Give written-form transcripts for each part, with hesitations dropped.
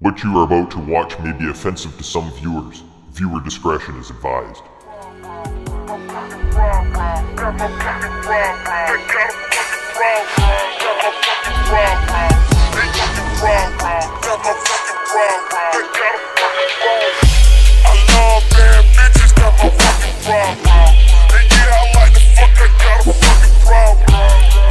What you are about to watch may be offensive to some viewers. Viewer discretion is advised.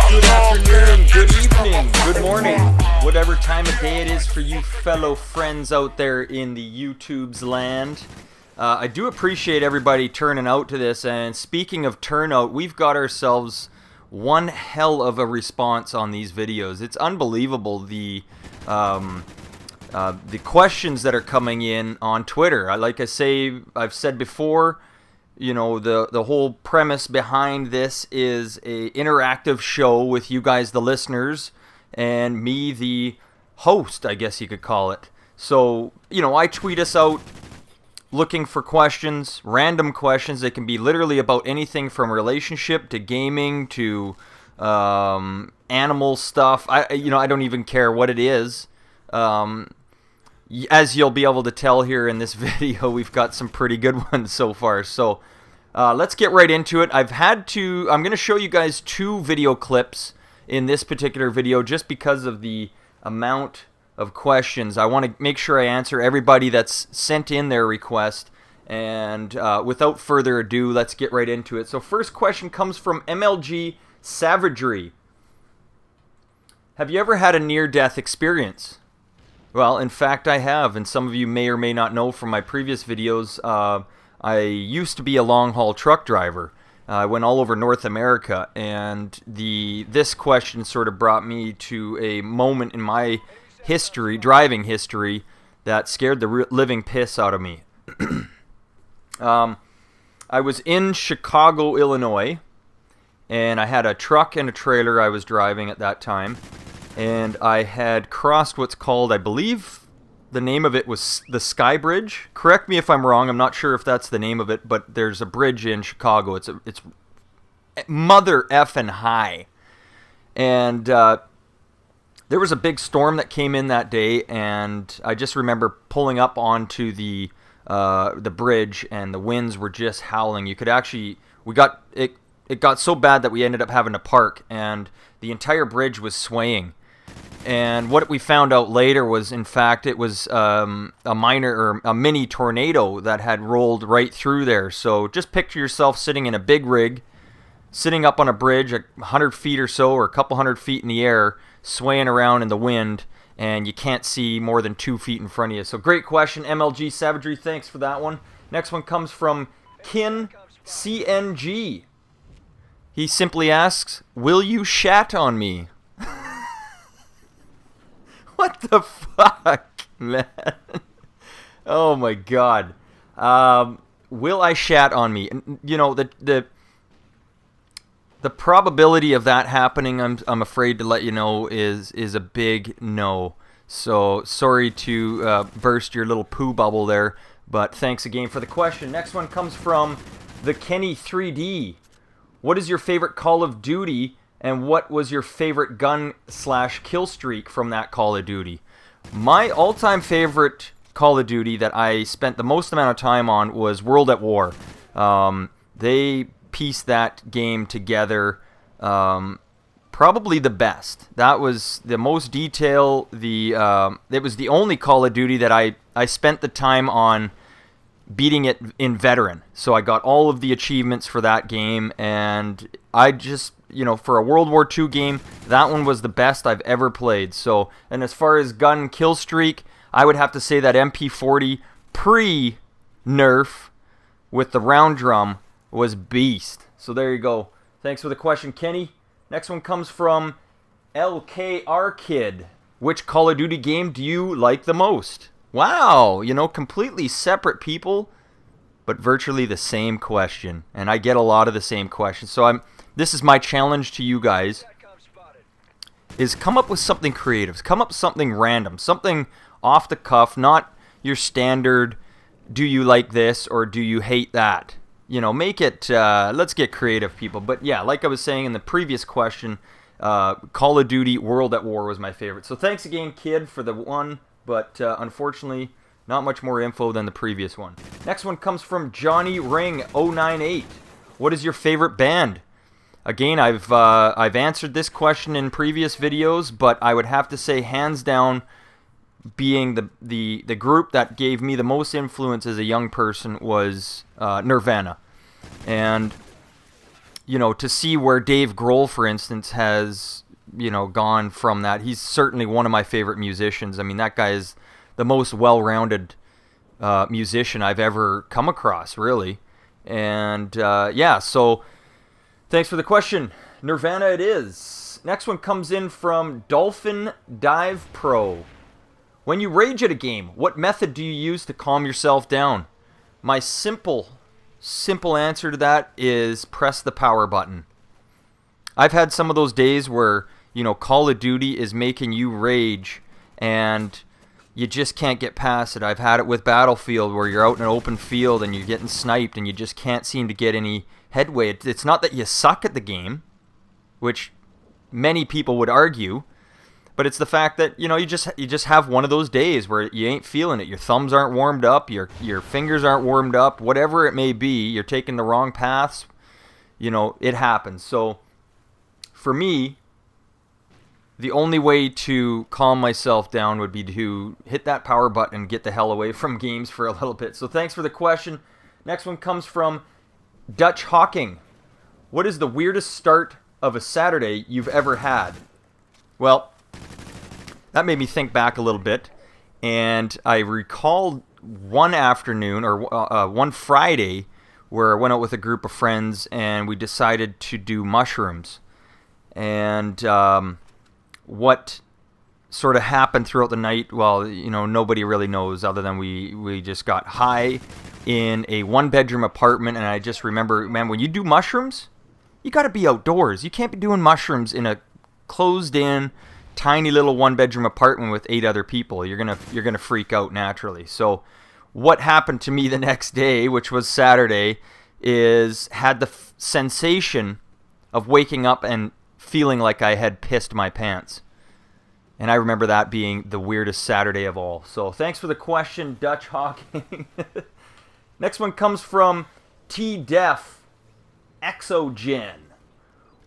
Good afternoon, good evening, good morning, whatever time of day it is for you fellow friends out there in the YouTube's land. I do appreciate everybody turning out to this, and speaking of turnout, we've got ourselves one hell of a response on these videos. It's unbelievable the questions that are coming in on Twitter. Like I've said before, you know, the whole premise behind this is a interactive show with you guys, the listeners, and me, the host, I guess you could call it. So, you know, I tweet us out looking for questions, random questions. They can be literally about anything from relationship to gaming to animal stuff. I don't even care what it is. As you'll be able to tell here in this video, we've got some pretty good ones so far. So let's get right into it. I'm going to show you guys two video clips in this particular video just because of the amount of questions. I want to make sure I answer everybody that's sent in their request. And without further ado, let's get right into it. So first question comes from MLG Savagery. Have you ever had a near-death experience? Well, in fact, I have, and some of you may or may not know from my previous videos, I used to be a long-haul truck driver. I went all over North America, and this question sort of brought me to a moment in my driving history, that scared the living piss out of me. I was in Chicago, Illinois, and I had a truck and a trailer I was driving at that time. And I had crossed what's called, I believe the name of it was the Sky Bridge. Correct me if I'm wrong. I'm not sure if that's the name of it, but there's a bridge in Chicago. It's mother effing high. And there was a big storm that came in that day, and I just remember pulling up onto the bridge, and the winds were just howling. You could actually, it got so bad that we ended up having to park, and the entire bridge was swaying. And what we found out later was, in fact, it was a mini tornado that had rolled right through there. So just picture yourself sitting in a big rig, sitting up on a bridge 100 feet or so, or a couple hundred feet in the air, swaying around in the wind, and you can't see more than 2 feet in front of you. So great question, MLG Savagery. Thanks for that one. Next one comes from Kin CNG. He simply asks, will you shat on me? What the fuck, man? Oh my god. Will I shat on me? You know, the probability of that happening, I'm afraid to let you know, is a big no. So sorry to burst your little poo bubble there, but thanks again for the question. Next one comes from the Kenny 3D. What is your favorite Call of Duty, and what was your favorite gun/kill streak from that Call of Duty? My all-time favorite Call of Duty that I spent the most amount of time on was World at War. They pieced that game together probably the best. That was the most detail. It was the only Call of Duty that I spent the time on beating it in veteran. So I got all of the achievements for that game, and I just, you know, for a World War II game, that one was the best I've ever played. So, and as far as gun kill streak, I would have to say that MP40 pre-nerf with the round drum was beast. So there you go. Thanks for the question, Kenny. Next one comes from LKR Kid. Which Call of Duty game do you like the most? Wow, you know, completely separate people, but virtually the same question. And I get a lot of the same questions. So this is my challenge to you guys, is come up with something creative. Come up with something random, something off the cuff, not your standard, do you like this or do you hate that? You know, make it, let's get creative, people. But yeah, like I was saying in the previous question, Call of Duty World at War was my favorite. So thanks again, kid, for the but unfortunately, not much more info than the previous one. Next one comes from Johnny Ring 098. What is your favorite band? Again, I've answered this question in previous videos, but I would have to say hands down, being the group that gave me the most influence as a young person was Nirvana. And, you know, to see where Dave Grohl, for instance, has, you know, gone from that, he's certainly one of my favorite musicians. I mean, that guy is the most well-rounded musician I've ever come across, really. And, yeah, so thanks for the question. Nirvana it is. Next one comes in from Dolphin Dive Pro. When you rage at a game, what method do you use to calm yourself down? My simple answer to that is press the power button. I've had some of those days where, you know, Call of Duty is making you rage and you just can't get past it. I've had it with Battlefield where you're out in an open field and you're getting sniped and you just can't seem to get any headway. It's not that you suck at the game, which many people would argue, but it's the fact that, you know, you just have one of those days where you ain't feeling it. Your thumbs aren't warmed up, your fingers aren't warmed up, whatever it may be, you're taking the wrong paths. You know, it happens. So for me, the only way to calm myself down would be to hit that power button and get the hell away from games for a little bit. So thanks for the question. Next one comes from Dutch Hawking. What is the weirdest start of a Saturday you've ever had? Well, that made me think back a little bit, and I recalled one afternoon, or one Friday, where I went out with a group of friends, and we decided to do mushrooms. And what sort of happened throughout the night, well, you know, nobody really knows other than we just got high in a one-bedroom apartment, and I just remember, man, when you do mushrooms, you got to be outdoors. You can't be doing mushrooms in a closed-in, tiny little one-bedroom apartment with 8 other people. You're gonna freak out naturally. So what happened to me the next day, which was Saturday, is had the sensation of waking up and feeling like I had pissed my pants. And I remember that being the weirdest Saturday of all. So thanks for the question, Dutch Hawking. Next one comes from T-Def Exogen.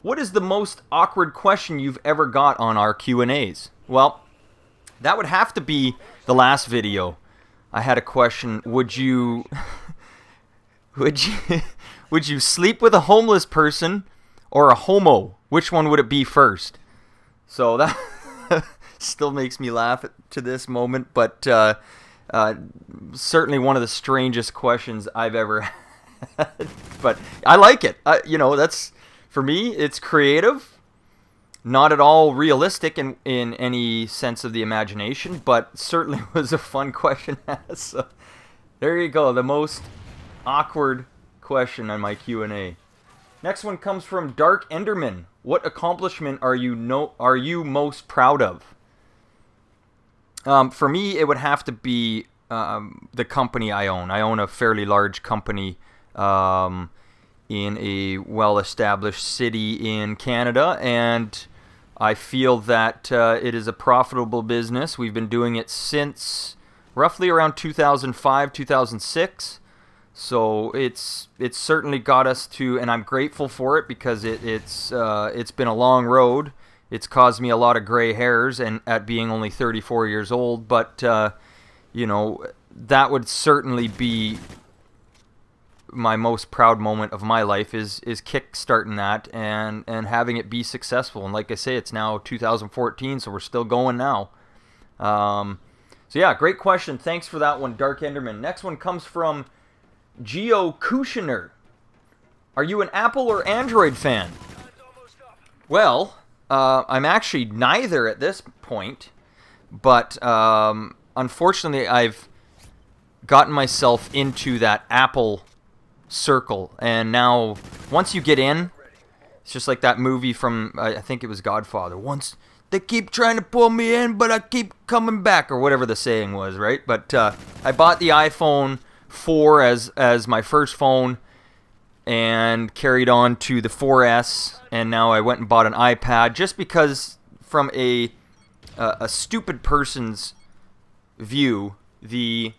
What is the most awkward question you've ever got on our Q&As? Well, that would have to be the last video. I had a question, would you sleep with a homeless person or a homo? Which one would it be first? So that still makes me laugh to this moment, but certainly one of the strangest questions I've ever had. But I like it. You know, that's, for me, it's creative. Not at all realistic in any sense of the imagination, but certainly was a fun question to ask. So there you go, the most awkward question on my Q&A. Next one comes from Dark Enderman. What accomplishment are you most proud of? For me, it would have to be the company I own. I own a fairly large company in a well-established city in Canada, and I feel that it is a profitable business. We've been doing it since roughly around 2005, 2006. So it's certainly got us to, and I'm grateful for it because it's been a long road. It's caused me a lot of gray hairs, and at being only 34 years old. But you know, that would certainly be my most proud moment of my life is kick-starting that and having it be successful. And like I say, it's now 2014, so we're still going now. So yeah, great question. Thanks for that one, Dark Enderman. Next one comes from Geo Kushner. Are you an Apple or Android fan? Well, I'm actually neither at this point, but unfortunately I've gotten myself into that Apple circle, and now once you get in, it's just like that movie from I think it was Godfather. Once they keep trying to pull me in, but I keep coming back, or whatever the saying was, right? But I bought the iPhone 4 as my first phone, and carried on to the 4S, and now I went and bought an iPad just because, from a stupid person's view, the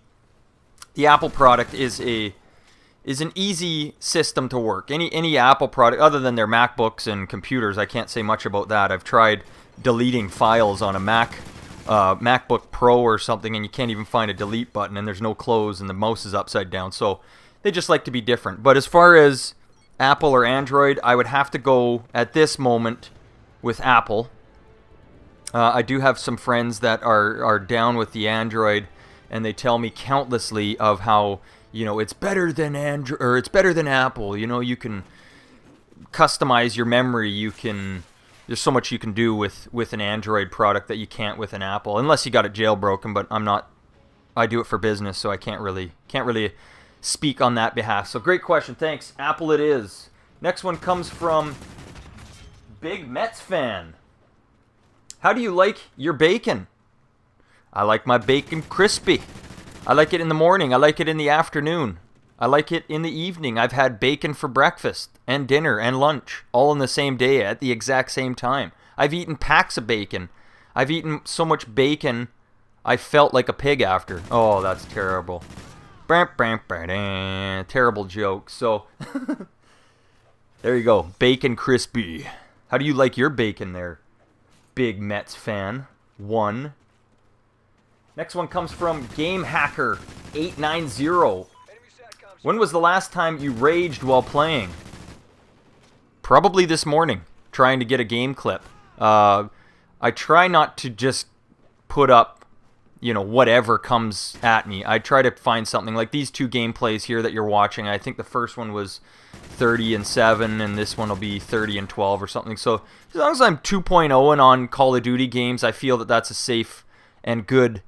Apple product is an easy system to work. Any Apple product, other than their MacBooks and computers, I can't say much about that. I've tried deleting files on a MacBook Pro or something, and you can't even find a delete button, and there's no close, and the mouse is upside down. So they just like to be different. But as far as Apple or Android, I would have to go at this moment with Apple. I do have some friends that are down with the Android, and they tell me countlessly of how, you know, it's better than Android, or it's better than Apple. You know, you can customize your memory. There's so much you can do with an Android product that you can't with an Apple, unless you got it jailbroken. But I do it for business, so I can't really speak on that behalf. So great question, thanks. Apple it is. Next one comes from Big Mets fan. How do you like your bacon? I like my bacon crispy. I like it in the morning. I like it in the afternoon. I like it in the evening. I've had bacon for breakfast and dinner and lunch all in the same day at the exact same time. I've eaten packs of bacon. I've eaten so much bacon I felt like a pig after. Oh, that's terrible. Terrible joke. So, there you go. Bacon crispy. How do you like your bacon there, Big Mets fan? 1. Next one comes from GameHacker890. When was the last time you raged while playing? Probably this morning, trying to get a game clip. I try not to just put up, you know, whatever comes at me. I try to find something like these 2 gameplays here that you're watching. I think the first one was 30-7, and this one will be 30-12 or something. So as long as I'm 2.0 and on Call of Duty games, I feel that that's a safe and good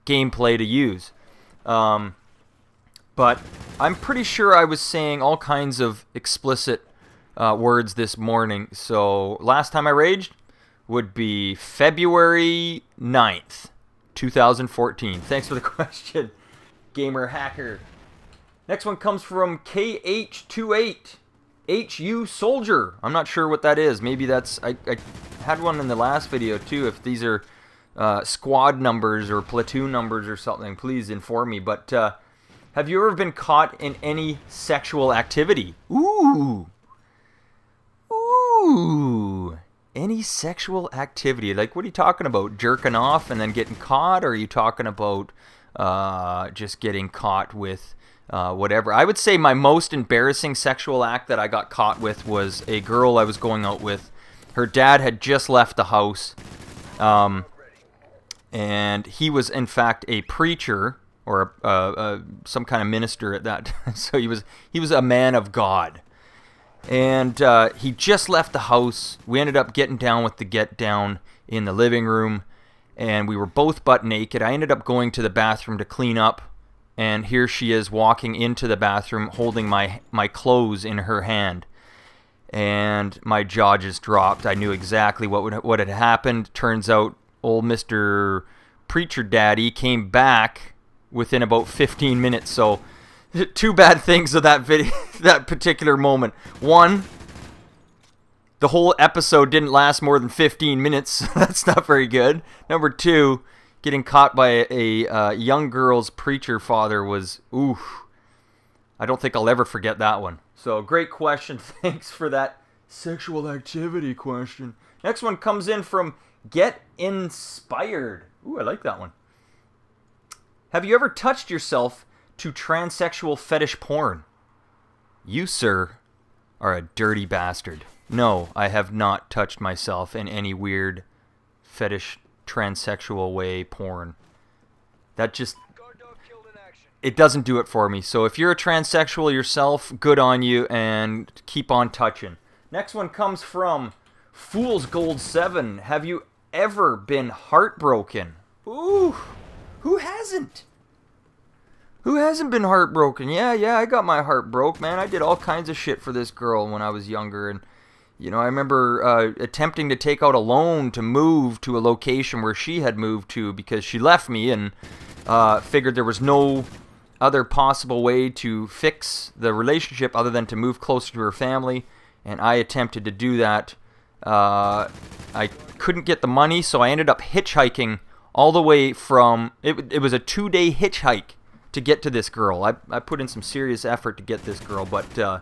gameplay to use. But I'm pretty sure I was saying all kinds of explicit words this morning. So last time I raged would be February 9th, 2014. Thanks for the question, Gamer Hacker. Next one comes from KH28. HU Soldier. I'm not sure what that is. Maybe that's... I had one in the last video too. If these are squad numbers or platoon numbers or something, please inform me. But have you ever been caught in any sexual activity? Ooh. Any sexual activity? Like, what are you talking about? Jerking off and then getting caught? Or are you talking about just getting caught with whatever? I would say my most embarrassing sexual act that I got caught with was a girl I was going out with. Her dad had just left the house. And he was, in fact, a preacher or some kind of minister at that time. So he was a man of God. And he just left the house. We ended up getting down with the get down in the living room. And we were both butt naked. I ended up going to the bathroom to clean up. And here she is walking into the bathroom holding my clothes in her hand. And my jaw just dropped. I knew exactly what had happened. Turns out old Mr. Preacher Daddy came back within about 15 minutes. So 2 bad things of that video, that particular moment. 1, the whole episode didn't last more than 15 minutes. That's not very good. Number 2, getting caught by a young girl's preacher father was, oof. I don't think I'll ever forget that one. So great question. Thanks for that sexual activity question. Next one comes in from Get Inspired. Ooh, I like that one. Have you ever touched yourself to transsexual fetish porn? You, sir, are a dirty bastard. No, I have not touched myself in any weird fetish transsexual way porn. That just... it doesn't do it for me. So if you're a transsexual yourself, good on you, and keep on touching. Next one comes from Fool's Gold 7. Have you ever been heartbroken? Ooh, who hasn't? Who hasn't been heartbroken? Yeah, I got my heart broke, man. I did all kinds of shit for this girl when I was younger, and you know, I remember attempting to take out a loan to move to a location where she had moved to because she left me, and figured there was no other possible way to fix the relationship other than to move closer to her family, and I attempted to do that. I couldn't get the money, so I ended up hitchhiking all the way from, it was a 2-day hitchhike to get to this girl. I put in some serious effort to get this girl, but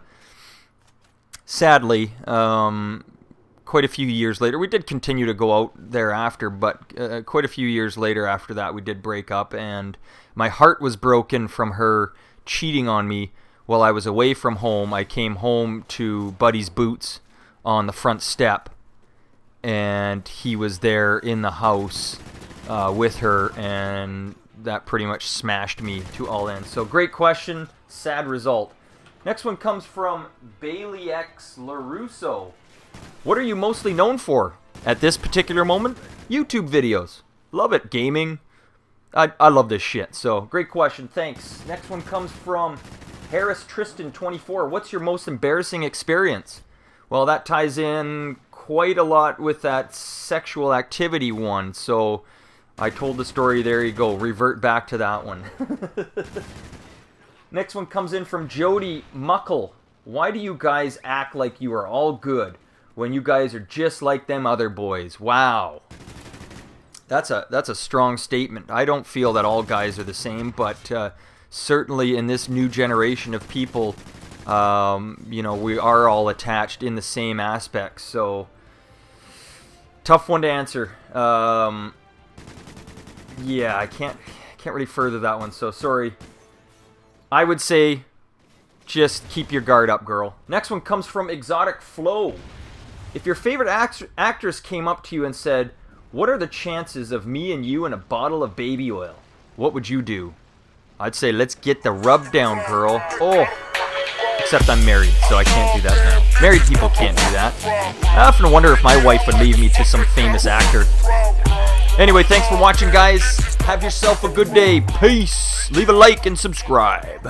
sadly, quite a few years later, we did continue to go out thereafter, but quite a few years later after that, we did break up, and my heart was broken from her cheating on me while I was away from home. I came home to Buddy's Boots on the front step, and he was there in the house with her, and that pretty much smashed me to all ends. So great question, sad result. Next one comes from Bailey X LaRusso. What are you mostly known for at this particular moment? YouTube videos. Love it. Gaming. I love this shit. So great question. Thanks. Next one comes from Harris Tristan 24. What's your most embarrassing experience? Well, that ties in quite a lot with that sexual activity one. So I told the story. There you go. Revert back to that one. Next one comes in from Jody Muckle. Why do you guys act like you are all good when you guys are just like them other boys? Wow. That's a strong statement. I don't feel that all guys are the same, but certainly in this new generation of people, you know, we are all attached in the same aspects. So tough one to answer. Yeah, I can't really further that one. So sorry. I would say just keep your guard up, girl. Next one comes from Exotic Flow. If your favorite actress came up to you and said, "What are the chances of me and you in a bottle of baby oil?" what would you do? I'd say, let's get the rub down, girl. Oh, except I'm married, so I can't do that now. Married people can't do that. I often wonder if my wife would leave me to some famous actor. Anyway, thanks for watching, guys. Have yourself a good day. Peace. Leave a like and subscribe.